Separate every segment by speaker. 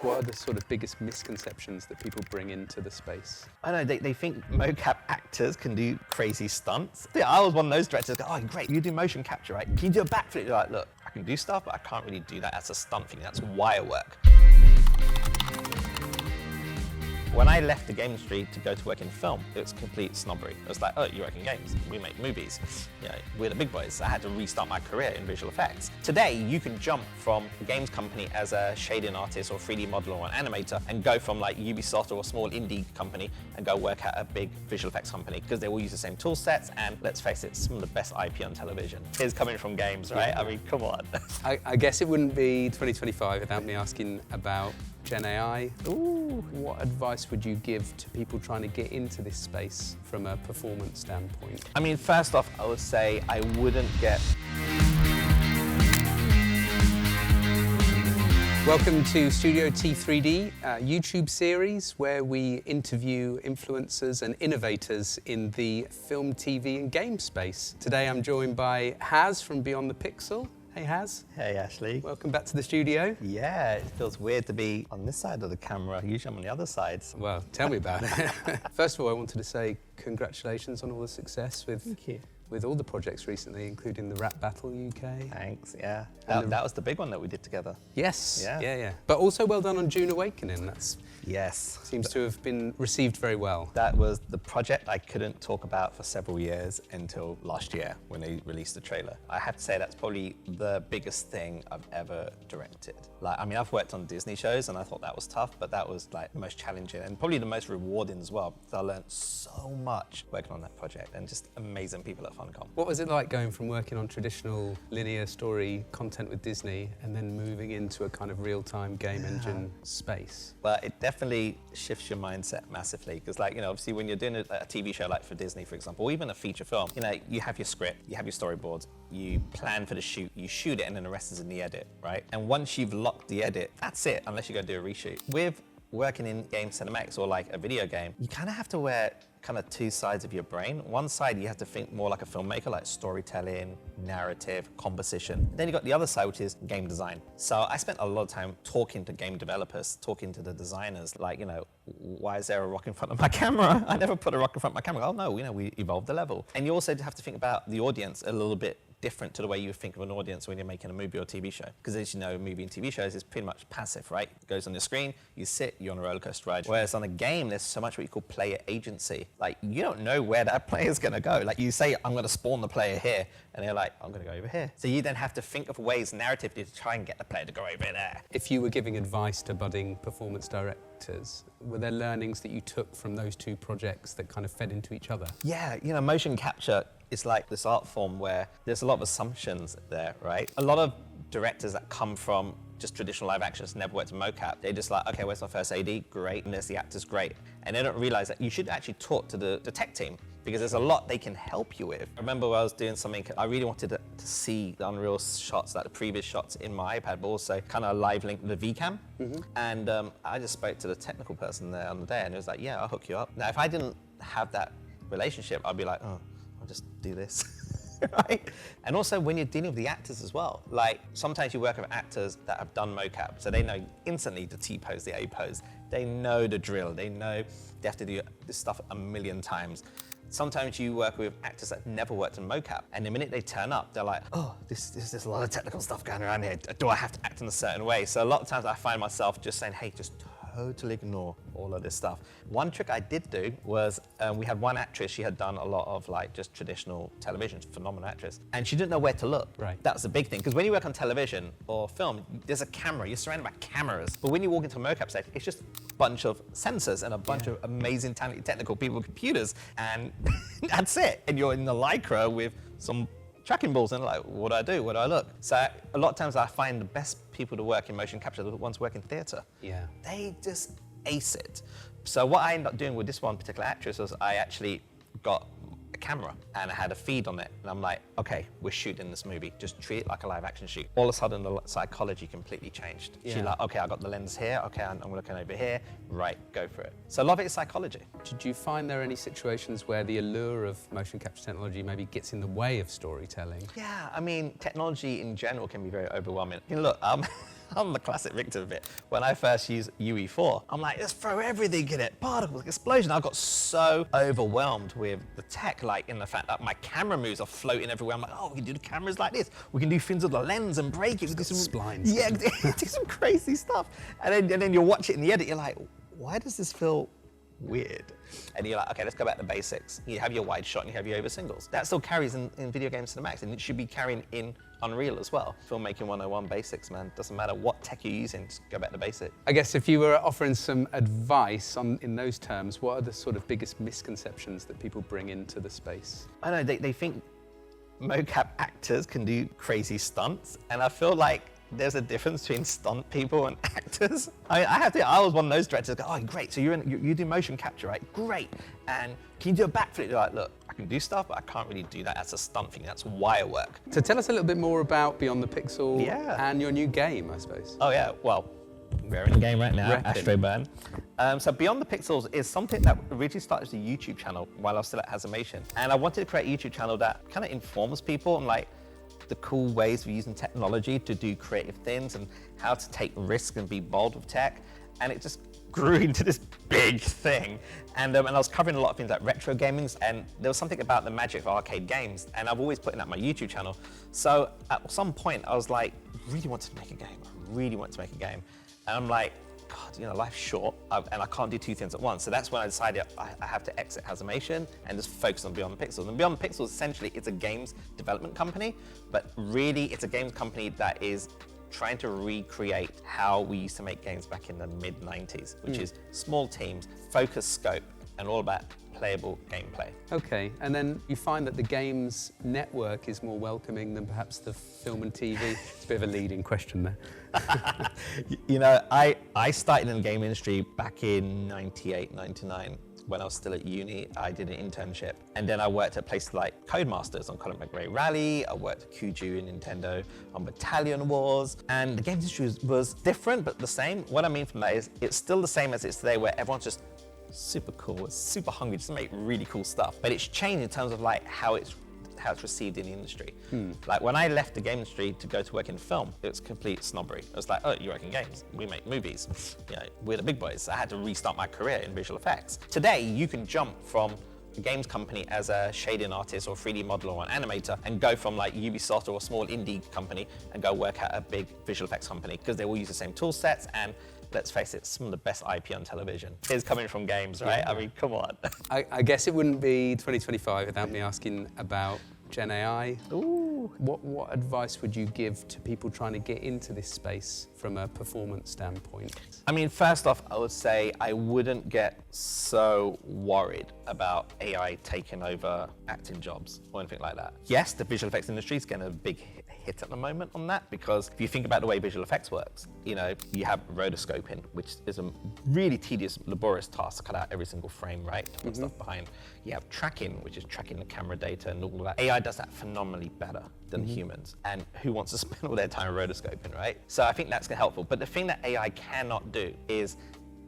Speaker 1: What are the sort of biggest misconceptions that people bring into the space?
Speaker 2: I know, they think mocap actors can do crazy stunts. Yeah, I was one of those directors go, oh great, you do motion capture, right? Can you do a backflip? You're like, look, I can do stuff, but I can't really do that as a stunt thing. That's wire work. When I left the game industry to go to work in film, it was complete snobbery. It was like, oh, you work in games, we make movies. You know, we're the big boys. I had to restart my career in visual effects. Today, you can jump from a games company as a shading artist or 3D modeler or an animator and go from like Ubisoft or a small indie company and go work at a big visual effects company because they all use the same tool sets and let's face it, some of the best IP on television is coming from games, right?
Speaker 1: Yeah.
Speaker 2: I mean, come on.
Speaker 1: I guess it wouldn't be 2025 without me asking about Gen AI.
Speaker 2: Ooh.
Speaker 1: What advice would you give to people trying to get into this space from a performance standpoint?
Speaker 2: I mean, first off, I would say I wouldn't get...
Speaker 1: Welcome to Studio T3D, a YouTube series where we interview influencers and innovators in the film, TV and game space. Today I'm joined by Haz from Beyond the Pixel. Hey Haz.
Speaker 2: Hey Ashley.
Speaker 1: Welcome back to the studio.
Speaker 2: Yeah, it feels weird to be on this side of the camera. Usually I'm on the other side.
Speaker 1: Well, tell me about it. First of all, I wanted to say congratulations on all the success
Speaker 2: Thank you.
Speaker 1: with all the projects recently, including the Rap Battle UK.
Speaker 2: Thanks, yeah. That was the big one that we did together.
Speaker 1: Yes,
Speaker 2: Yeah.
Speaker 1: yeah. But also well done on Dune Awakening. That
Speaker 2: Yes.
Speaker 1: seems to have been received very well.
Speaker 2: That was the project I couldn't talk about for several years until last year when they released the trailer. I have to say that's probably the biggest thing I've ever directed. Like, I mean, I've worked on Disney shows and I thought that was tough, but that was like the most challenging and probably the most rewarding as well. So I learned so much working on that project and just amazing people at Funcom.
Speaker 1: What was it like going from working on traditional linear story content with Disney and then moving into a kind of real-time game engine space?
Speaker 2: But it definitely shifts your mindset massively because, like, you know, obviously when you're doing a TV show like for Disney, for example, or even a feature film, you know, you have your script, you have your storyboards, you plan for the shoot, you shoot it, and then the rest is in the edit, right? And once you've locked the edit, that's it, unless you go do a reshoot. With working in game cinematics or like a video game, you kind of have to wear kind of two sides of your brain. One side, you have to think more like a filmmaker, like storytelling, narrative, composition. Then you got the other side, which is game design. So I spent a lot of time talking to game developers, talking to the designers, like, you know, why is there a rock in front of my camera? I never put a rock in front of my camera. Oh no, you know, we evolved the level. And you also have to think about the audience a little bit different to the way you think of an audience when you're making a movie or TV show. Because as you know, movie and TV shows is pretty much passive, right? It goes on the screen, you sit, you're on a roller coaster ride. Whereas on a game, there's so much what you call player agency. Like, you don't know where that player's gonna go. Like, you say, I'm gonna spawn the player here, and they're like, I'm gonna go over here. So you then have to think of ways narratively to try and get the player to go over there.
Speaker 1: If you were giving advice to budding performance directors, were there learnings that you took from those two projects that kind of fed into each other?
Speaker 2: Yeah, you know, motion capture is like this art form where there's a lot of assumptions there, right? A lot of directors that come from just traditional live actions, never worked in mocap, they're just like, okay, where's my first AD? Great, and there's the actors, great. And they don't realize that you should actually talk to the tech team because there's a lot they can help you with. I remember when I was doing something, I really wanted to see the Unreal shots, like the previous shots in my iPad, but also kind of live link the VCam. And I just spoke to the technical person there on the day and it was like, yeah, I'll hook you up. Now, if I didn't have that relationship, I'd be like, oh, I'll just do this. Right? And also when you're dealing with the actors as well, like sometimes you work with actors that have done mocap, so they know instantly the T-pose, the A-pose. They know the drill, they know they have to do this stuff a million times. Sometimes you work with actors that never worked in mocap, and the minute they turn up, they're like, oh, there's a lot of technical stuff going around here. Do I have to act in a certain way? So a lot of times I find myself just saying, hey, just totally ignore all of this stuff. One trick I did do was we had one actress, she had done a lot of like just traditional television, phenomenal actress, and she didn't know where to look.
Speaker 1: Right.
Speaker 2: That's the big thing, because when you work on television or film, there's a camera, you're surrounded by cameras. But when you walk into a mocap set, it's just a bunch of sensors and a bunch of amazing, talented, technical people with computers, and that's it. And you're in the Lycra with some tracking balls and like, what do I do? Where do I look? So a lot of times I find the best people to work in motion capture are the ones who work in theatre.
Speaker 1: Yeah.
Speaker 2: They just ace it. So what I ended up doing with this one particular actress was I actually got a camera and I had a feed on it. And I'm like, okay, we're shooting this movie. Just treat it like a live action shoot. All of a sudden, the psychology completely changed.
Speaker 1: Yeah.
Speaker 2: She's like, okay, I got the lens here. Okay, I'm looking over here. Right, go for it. So a lot of it is psychology.
Speaker 1: Did you find there are any situations where the allure of motion capture technology maybe gets in the way of storytelling?
Speaker 2: Yeah, I mean, technology in general can be very overwhelming. You know, look, I'm the classic victim of it. When I first used UE4, I'm like, let's throw everything in it. Particles, explosion. I got so overwhelmed with the tech, like in the fact that my camera moves are floating everywhere. I'm like, oh, we can do the cameras like this. We can do things with the lens and break it. We do some
Speaker 1: splines.
Speaker 2: Yeah, do some crazy stuff. And then you'll watch it in the edit. You're like, why does this feel weird? And you're like, okay, let's go back to basics. You have your wide shot and you have your over singles. That still carries in video games to the max, and it should be carrying in Unreal as well. Filmmaking 101 basics, man. Doesn't matter what tech you're using, just go back to basics.
Speaker 1: I guess if you were offering some advice in those terms, what are the sort of biggest misconceptions that people bring into the space?
Speaker 2: I don't know, they think mocap actors can do crazy stunts, and I feel like there's a difference between stunt people and actors. I was one of those directors go, oh, great, so you do motion capture, right? Great. And can you do a backflip? You're like, look, I can do stuff, but I can't really do that. That's a stunt thing, that's wire work.
Speaker 1: So tell us a little bit more about Beyond the Pixel and your new game, I suppose.
Speaker 2: Oh yeah, well, we're in the game right now, Astro Burn. So Beyond the Pixels is something that originally started as a YouTube channel while I was still at Hazimation. And I wanted to create a YouTube channel that kind of informs people on like the cool ways of using technology to do creative things and how to take risks and be bold with tech. And it just grew into this big thing. And I was covering a lot of things like retro gaming, and there was something about the magic of arcade games, and I've always put it on my YouTube channel. So at some point I was like, really wanted to make a game. I really want to make a game. And I'm like, God, you know, life's short, and I can't do two things at once. So that's when I decided I have to exit Hazimation and just focus on Beyond the Pixels. And Beyond the Pixels, essentially, it's a games development company, but really it's a games company that is trying to recreate how we used to make games back in the mid-90s, which is small teams, focused scope, and all about playable gameplay.
Speaker 1: Okay, and then you find that the games network is more welcoming than perhaps the film and TV? It's a bit of a leading question there.
Speaker 2: You know, I started in the game industry back in 98, 99. When I was still at uni, I did an internship. And then I worked at places like Codemasters on Colin McRae Rally. I worked at Kuju in Nintendo on Battalion Wars. And the game industry was different, but the same. What I mean from that is it's still the same as it's today, where everyone's just super cool, super hungry just to make really cool stuff. But it's changed in terms of like how it's received in the industry. Like when I left the game industry to go to work in film, it was complete snobbery. It was like, oh, you work in games, we make movies. You know, we're the big boys. I had to restart my career in visual effects. Today, you can jump from a games company as a shading artist or 3D modeler or an animator and go from like Ubisoft or a small indie company and go work at a big visual effects company because they all use the same tool sets, and let's face it, some of the best IP on television is coming from games, right? Yeah. I mean, come on.
Speaker 1: I guess it wouldn't be 2025 without me asking about Gen AI.
Speaker 2: Ooh.
Speaker 1: What advice would you give to people trying to get into this space from a performance standpoint?
Speaker 2: I mean, first off, I would say I wouldn't get so worried about AI taking over acting jobs or anything like that. Yes, the visual effects industry is getting a big hit at the moment on that, because if you think about the way visual effects works, you know, you have rotoscoping, which is a really tedious, laborious task to cut out every single frame, right? To put stuff behind. You have tracking, which is tracking the camera data and all of that. AI does that phenomenally better than humans. And who wants to spend all their time rotoscoping, right? So I think that's helpful. But the thing that AI cannot do is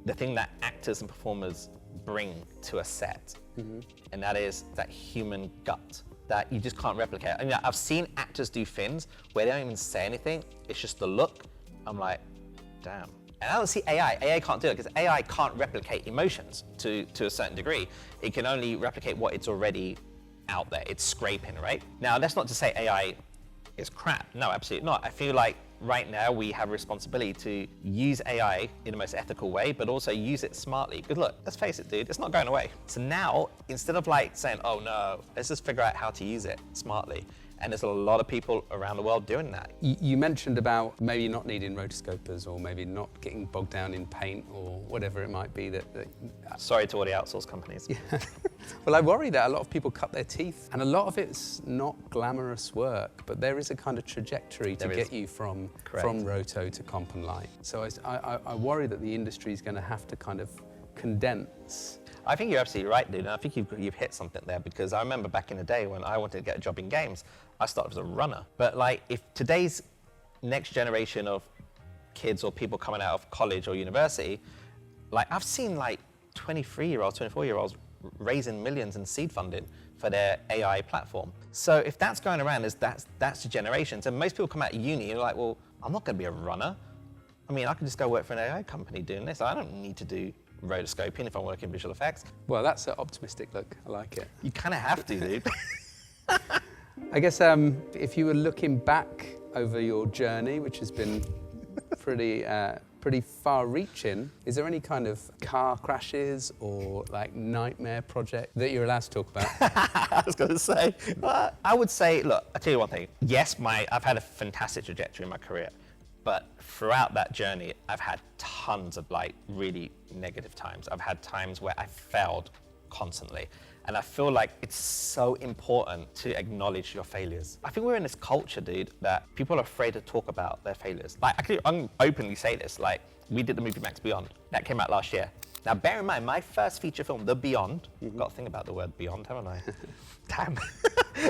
Speaker 2: the thing that actors and performers bring to a set. And that is that human gut that you just can't replicate. I mean, I've seen actors do things where they don't even say anything. It's just the look. I'm like, damn. And I don't see AI. AI can't do it because AI can't replicate emotions to a certain degree. It can only replicate what it's already out there. It's scraping, right? Now, that's not to say AI is crap. No, absolutely not. I feel like right now we have a responsibility to use AI in the most ethical way, but also use it smartly. Because look, let's face it, dude, it's not going away. So now, instead of like saying, oh no, let's just figure out how to use it smartly. And there's a lot of people around the world doing that.
Speaker 1: You mentioned about maybe not needing rotoscopers or maybe not getting bogged down in paint or whatever it might be that
Speaker 2: Sorry to all the outsourced companies.
Speaker 1: Yeah. Well, I worry that a lot of people cut their teeth, and a lot of it's not glamorous work, but there is a kind of trajectory to get you from roto to comp and light. So I worry that the industry is going to have to kind of condense.
Speaker 2: I think you're absolutely right, dude, and I think you've hit something there, because I remember back in the day when I wanted to get a job in games, I started as a runner. But like, if today's next generation of kids or people coming out of college or university, like I've seen like 23-year-olds, 24-year-olds raising millions in seed funding for their AI platform. So if that's going around, that's the generation. So most people come out of uni and are like, well, I'm not going to be a runner. I mean, I can just go work for an AI company doing this. I don't need to do rotoscoping if I'm working in visual effects.
Speaker 1: Well, that's an optimistic look. I like it.
Speaker 2: You kind of have to, dude.
Speaker 1: I guess if you were looking back over your journey, which has been pretty far-reaching, is there any kind of car crashes or like nightmare project that you're allowed to talk about?
Speaker 2: I was going to say, I would say, look, I'll tell you one thing. Yes, I've had a fantastic trajectory in my career, but throughout that journey, I've had tons of like really negative times. I've had times where I failed constantly. And I feel like it's so important to acknowledge your failures. I think we're in this culture, dude, that people are afraid to talk about their failures. Like, actually, I openly say this, like, we did the movie Max Beyond. That came out last year. Now, bear in mind, my first feature film, The Beyond, I've got to think about the word beyond, haven't I? Damn,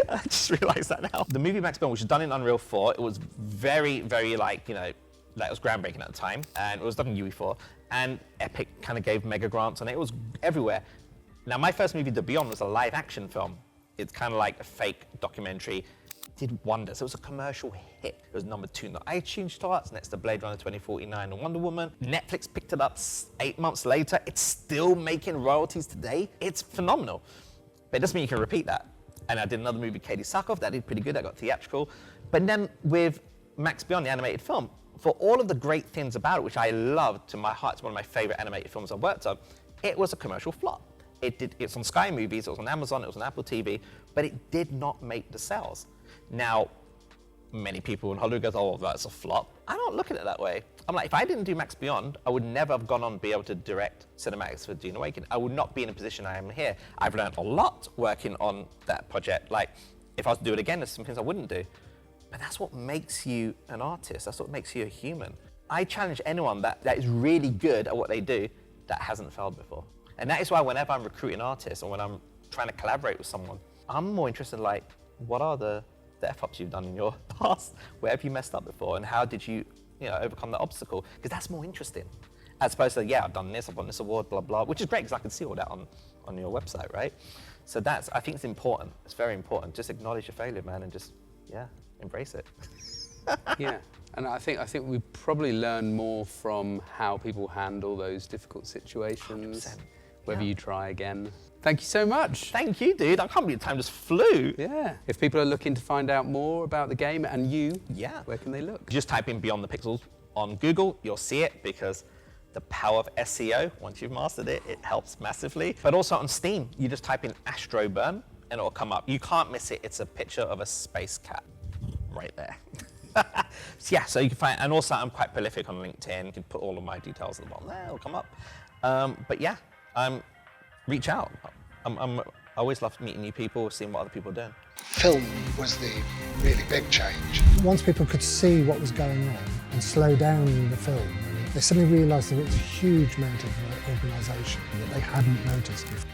Speaker 2: I just realized that now. The movie Max Beyond, which was done in Unreal 4, it was very, very like, you know, like it was groundbreaking at the time, and it was done in UE4, and Epic kind of gave mega grants on it. It was everywhere. Now, my first movie, The Beyond, was a live action film. It's kind of like a fake documentary. It did wonders. It was a commercial hit. It was #2 in the iTunes charts, next to Blade Runner 2049 and Wonder Woman. Netflix picked it up 8 months later. It's still making royalties today. It's phenomenal. But it doesn't mean you can repeat that. And I did another movie, Katie Sackhoff, that did pretty good. I got theatrical. But then with Max Beyond, the animated film, for all of the great things about it, which I loved to my heart, it's one of my favorite animated films I've worked on, it was a commercial flop. It's on Sky Movies, it was on Amazon, it was on Apple TV, but it did not make the sales. Now, many people in Hollywood go, oh, that's a flop. I don't look at it that way. I'm like, if I didn't do Max Beyond, I would never have gone on to be able to direct cinematics for Dune Awakening. I would not be in a position I am here. I've learned a lot working on that project. Like, if I was to do it again, there's some things I wouldn't do. But that's what makes you an artist. That's what makes you a human. I challenge anyone that is really good at what they do that hasn't failed before. And that is why whenever I'm recruiting artists or when I'm trying to collaborate with someone, I'm more interested in like, what are the F-ups you've done in your past? Where have you messed up before? And how did you overcome that obstacle? Because that's more interesting. As opposed to, yeah, I've done this, I've won this award, blah, blah, which is great because I can see all that on your website, right? So I think it's important. It's very important. Just acknowledge your failure, man, and just, yeah, embrace it.
Speaker 1: Yeah, and I think we probably learn more from how people handle those difficult situations.
Speaker 2: 100%.
Speaker 1: Whether you try again. Thank you so much.
Speaker 2: Thank you, dude. I can't believe the time just flew.
Speaker 1: Yeah. If people are looking to find out more about the game and you,
Speaker 2: yeah,
Speaker 1: where can they look?
Speaker 2: Just type in Beyond the Pixels on Google. You'll see it because the power of SEO, once you've mastered it, it helps massively. But also on Steam, you just type in Astro Burn and it'll come up. You can't miss it. It's a picture of a space cat right there. Yeah, so you can find, and also I'm quite prolific on LinkedIn. You can put all of my details at the bottom there, it'll come up. But yeah, reach out. I always love meeting new people, seeing what other people are doing.
Speaker 3: Film was the really big change.
Speaker 4: Once people could see what was going on and slow down the film, they suddenly realised that it was a huge amount of organisation that they hadn't noticed before.